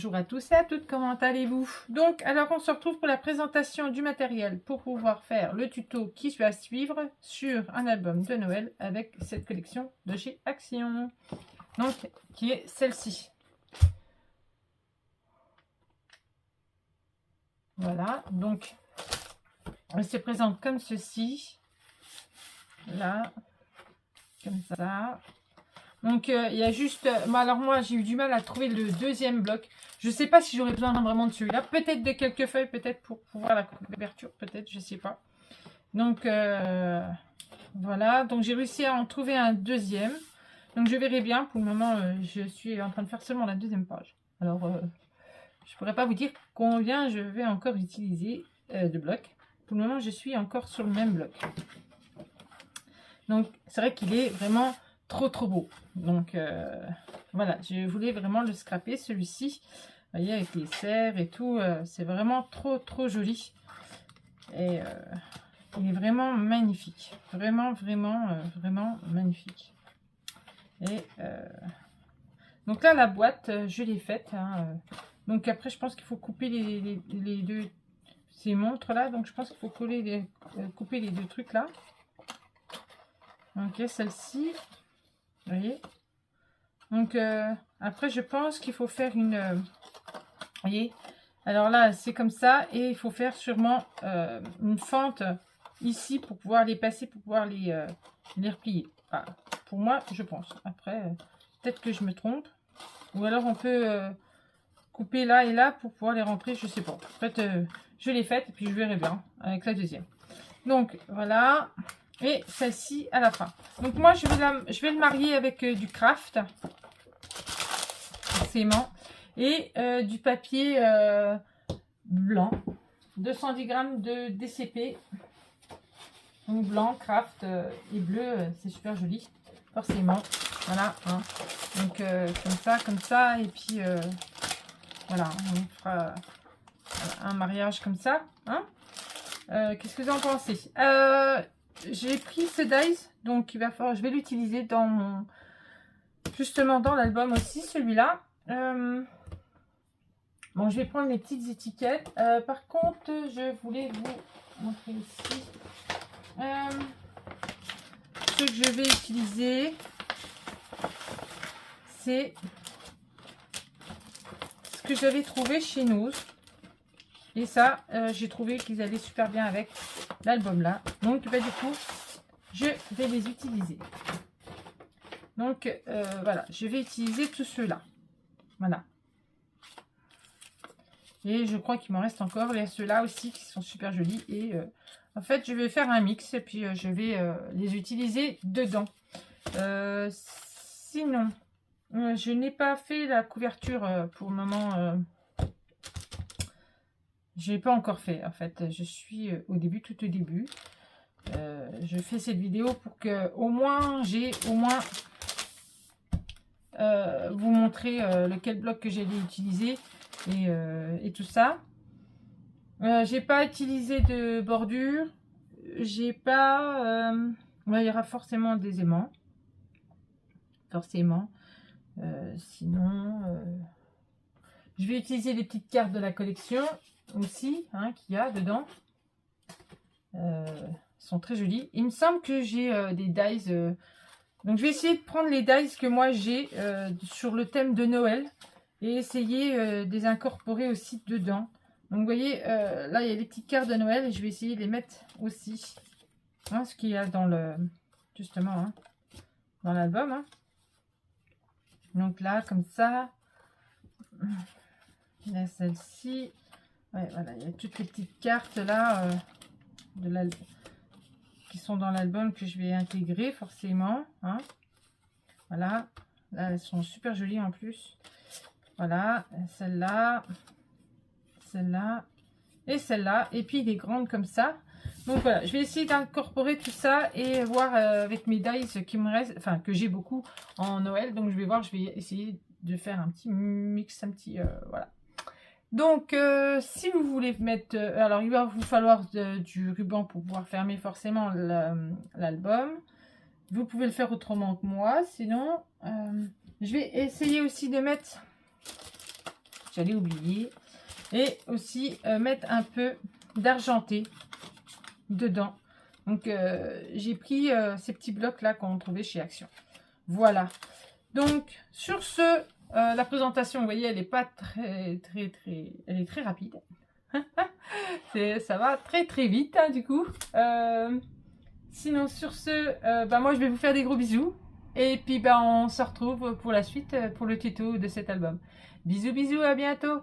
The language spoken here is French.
Bonjour à tous et à toutes, comment allez-vous? Donc, alors on se retrouve pour la présentation du matériel pour pouvoir faire le tuto qui suit à suivre sur un album de Noël avec cette collection de chez Action, donc qui est celle-ci. Voilà, donc elle se présente comme ceci, là, comme ça. Donc il y a juste, alors moi j'ai eu du mal à trouver le deuxième bloc. Je sais pas si j'aurais besoin vraiment de celui-là, peut-être de quelques feuilles, peut-être pour pouvoir la couverture, peut-être, je sais pas. Donc voilà, donc j'ai réussi à en trouver un deuxième. Donc je verrai bien, pour le moment je suis en train de faire seulement la deuxième page. Alors je pourrais pas vous dire combien je vais encore utiliser de blocs. Pour le moment je suis encore sur le même bloc. Donc c'est vrai qu'il est vraiment trop beau. Donc voilà, je voulais vraiment le scraper celui-ci. Vous voyez, avec les cerfs et tout, c'est vraiment trop joli. Et il est vraiment magnifique. Vraiment magnifique. Et donc là, la boîte, je l'ai faite. Hein, donc après, je pense qu'il faut couper les deux, ces montres là. Donc je pense qu'il faut coller couper les deux trucs là. Ok, celle-ci. Vous voyez, donc après je pense qu'il faut faire une vous voyez, alors là c'est comme ça et il faut faire sûrement une fente ici pour pouvoir les passer, pour pouvoir les replier. Voilà. Pour moi je pense. Après peut-être que je me trompe, ou alors on peut couper là et là pour pouvoir les rentrer, je sais pas. En fait je l'ai faite et puis je verrai bien avec la deuxième. Donc voilà. Et celle-ci à la fin. Donc moi je vais le marier avec du craft, forcément, et du papier blanc, 210 grammes de DCP, donc blanc, craft et bleu, c'est super joli, forcément. Voilà, hein. Donc comme ça, et puis voilà, on fera un mariage comme ça, hein. Qu'est-ce que vous en pensez? J'ai pris ce dies, donc il va falloir, je vais l'utiliser dans mon, justement dans l'album aussi, celui-là. Bon, je vais prendre les petites étiquettes. Par contre, je voulais vous montrer ici ce que je vais utiliser. C'est ce que j'avais trouvé chez nous. Et ça, j'ai trouvé qu'ils allaient super bien avec l'album là. Donc, bah, du coup, je vais les utiliser. Donc, voilà, je vais utiliser tous ceux-là. Voilà. Et je crois qu'il m'en reste encore. Il y a ceux-là aussi qui sont super jolis. Et en fait, je vais faire un mix et puis je vais les utiliser dedans. Sinon, je n'ai pas fait la couverture pour le moment. Je n'ai pas encore fait. En fait, je suis au début, tout au début. Je fais cette vidéo pour que au moins j'ai vous montrer lequel bloc que j'ai utilisé et tout ça. J'ai pas utilisé de bordure. J'ai pas. Il y aura forcément des aimants. Forcément. Sinon, je vais utiliser les petites cartes de la collection aussi, hein, qu'il y a dedans. Sont très jolies. Il me semble que j'ai des dies. Donc je vais essayer de prendre les dies que moi j'ai sur le thème de Noël et essayer de les incorporer aussi dedans. Donc vous voyez, là il y a les petites cartes de Noël et je vais essayer de les mettre aussi. Hein, ce qu'il y a dans le, justement, hein, dans l'album. Hein. Donc là, comme ça. Il y a celle-ci. Ouais, voilà, il y a toutes les petites cartes là qui sont dans l'album que je vais intégrer forcément. Hein. Voilà. Là, elles sont super jolies en plus. Voilà, celle-là. Celle-là. Et celle-là. Et puis des grandes comme ça. Donc voilà, je vais essayer d'incorporer tout ça et voir avec mes dies qui me restent, enfin que j'ai beaucoup en Noël. Donc je vais voir, je vais essayer de faire un petit mix, un petit voilà. Donc si vous voulez mettre, alors il va vous falloir du ruban pour pouvoir fermer forcément l'album. Vous pouvez le faire autrement que moi, sinon je vais essayer aussi de mettre j'allais oublier. Et aussi mettre un peu d'argenté dedans. Donc j'ai pris ces petits blocs là qu'on trouvait chez Action. Voilà. Donc sur ce, la présentation, vous voyez, elle n'est pas elle est très rapide. Ça va très vite hein, du coup. Sinon sur ce, moi je vais vous faire des gros bisous. Et puis on se retrouve pour la suite, pour le tuto de cet album. Bisous, à bientôt!